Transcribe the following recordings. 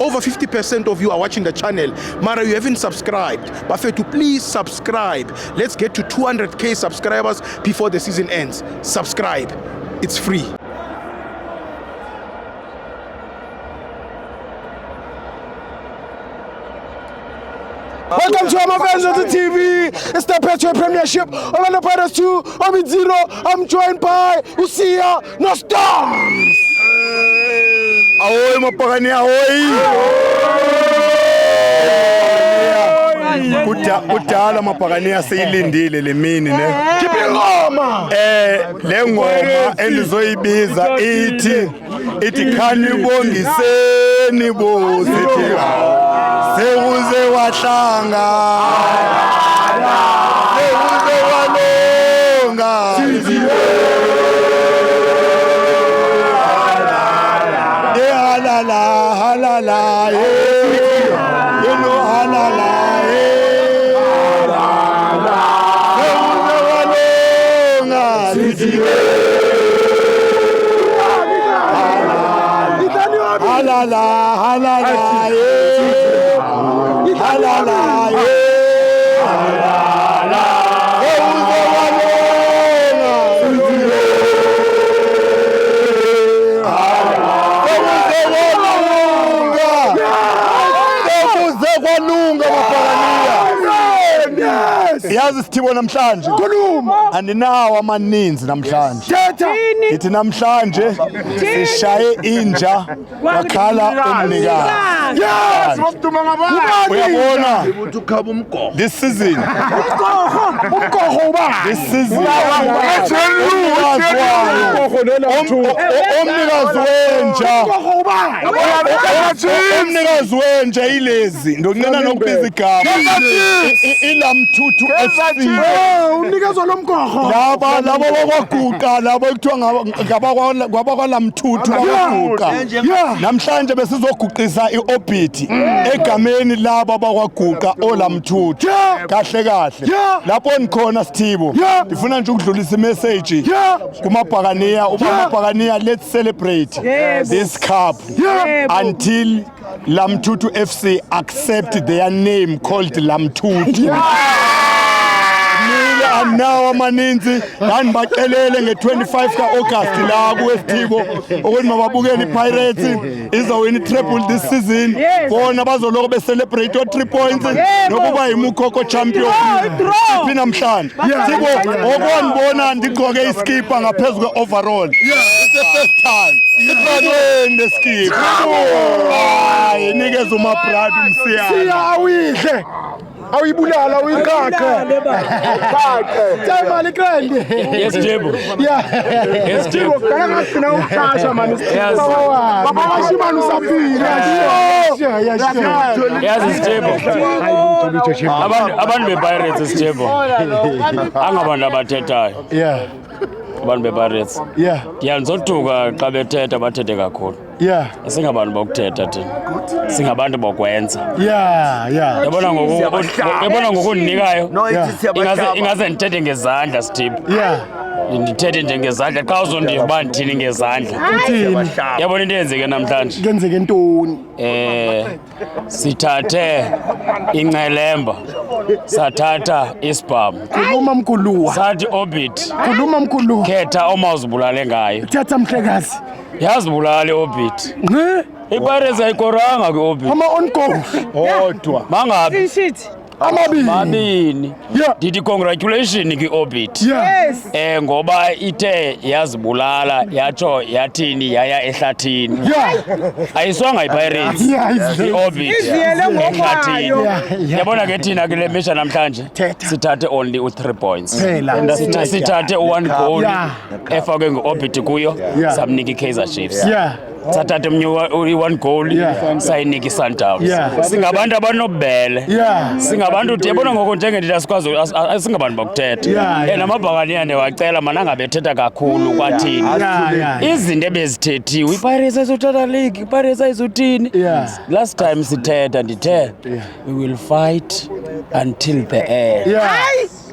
Over 50% of you are watching the channel. Mara, you haven't subscribed. Bafethu, please subscribe. Let's get to 200k subscribers before the season ends. Subscribe. It's free. Welcome to our fans of the TV. It's the Petro Premiership. Orlando Pirates 2, I'm 0. I'm joined by Usia Nostars. Ahoy mapakani ahoy. Kudala mapakani aseyilindile lemini ne. Ngoma. Le ngoma endizoyibiza ithi khanibongiseni bo sithi sekuze wahlanga sekuze walonga halala halala you know halala sekuze walonga halala halala halala yazi sithibo namhlanje Khuluma. Andinawo amaninzi namhlanje ithi namhlanje sishaye inja wakhala umnikazi. Yes, Uyabona this season this season umnikazi wenja ilezi ndonqena nokubiza igama ilamthuthu FC umnikazi lomgogo laba bakwaguqa laba ekuthiwa ngabakwalamthuthu bakwaguqa namhlanje besizoguqisa iOrbit egameni laba bakwaguqa olamthuthu kahle lapho nikhona Sithibo ngifuna nje ukudlulisa imessage kumabhakaniya ubamabhakaniya let's celebrate this cup until Lamthuthu FC accept their name called Lamthuthu. Now amaninzi ngibacelele nge25 kaAugust la kuSithibo ukuthi mababukele iPirates izowina iTreble this season bona bazoloko becelebrate 3 points nokuba yimukhokho champion iphi namhlanje Sithibo okonibona ndigqoke iskipa ngaphezulu kweoverall it's the first time iqalweni leskipa hayi nikeza umabrad umsiyana awidle awuyibulala uyiqaqe Tayimali Grande. Yes, Jebo. Yeah. Yes, Jebo. Kana ukhasha man. Yes. Baba washimana usaphila. Yes, Jebo. Abantu bePirates Jebo. Angabantu abathethayo. Yeah. Abantu bePirates. Yeah. Ngiyazothuka xa bethetha bathethe kakhulu. Yeah. Singabantu bokuthetha thina. Singabantu bokwenza. Yeah. Yabona ngokundinikayo. Ingaze ndithethe ngezandla Sithibo. Yeah. Ndithethe nje ngezandla xa uzondiva ndithini ngezandla. Yabona into eyenzeke namhlanje. Kenzeke ntoni? Sithathe incelemba. Sathatha isibhamu. Khuluma mkuluwa. Sathi Orbit. Khuluma mkuluwa. Khetha omawuzibulale ngayo. Thatha mhlekazi. Yazibulale Orbit. iPirates ayikoranga kweOrbit. Ama on goal. Odwa. Mangabi? Amabili. Yeah. Ndithi congratulations kweOrbit. Yes. Ngoba ithe yazibulala yatsho yathini yaya ehlathini. Yeah. Ayiswanga iPirates. iOrbit. Ehlathini. Yabona ke thina kule mesha namhlanje sithathe only u3 points. Sithathe u1 goal efakwe ngeOrbit kuyo samnika iKaizer Chiefs. Yeah. Sathathe u1 goal sayinika iSundowns. Singabantu abanobele. Singabantu yabona ngoko njengendlela sikwazi singabantu bakuthetha. Namabhakaniya wacela mana ngabethetha kakhulu kwathini. Izinto ebezithethiwe iPirates ayizothatha league, iPirates ayizothini. Last time sithetha ndithe we will fight until the end.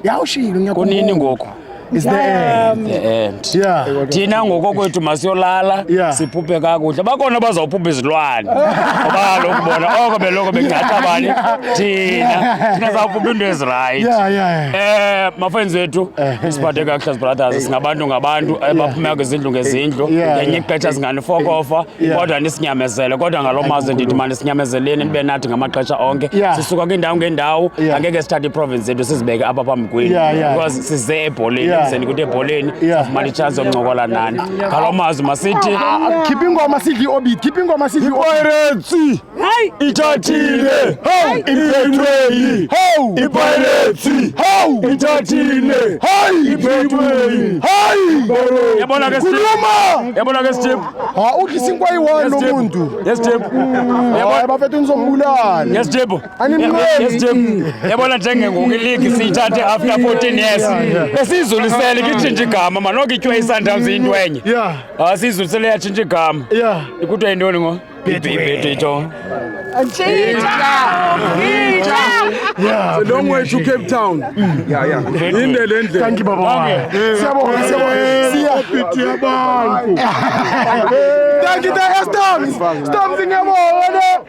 Yawushilo kunini ngoku It's the end. the end. Yeah. Thina ngokokwethu masiyolala Yeah. siphuphe kakuhle. Bakhona bazawuphupha izilwane. Ngoba kaloku bona oko beloko bengcatha bani thina zawuphupha into ezirayithi. Yeah. Mafenzi wethu siphathe kakuhle brothers singabantu ngabantu abaphuma kwizindlu ngezindlu ngenye ixesha singanifokofa kodwa nisinyamezele kodwa ngalo mazwe ndithi manje sinyamezeleni nibe nathi ngamaxesha onke sisuka kwindawo ngendawo angeke sithathe iprovince zethu sizibeke apha phambi kwenu because size ebholeni emzeni kuthi ebholeni safumana ichance yokuncokola nani ngalo mazwe masithi Khipha ingoma sidli Orbit, khipha ingoma sidli Pirates ithathile how iphethwe how iPirates how ithathile hey iphethwe hey yabona ke Steve Ha udlisa inkwa yi-1 lo muntu. yes Steve Yabona bafethu nizombulala. yes Steve Animal. yes Steve yabona njengengoku iligi siyithathe after 14 years esizulisele kitshintsha igama manoko itywe iSundowns into enye sizulisele yatshintsha igama ikuthiwa yintoni ngo ibhito a long way to Cape Town indele Thank you baba. Siyabonga. Orbit yabantu Thank you Storms ngiyabonga.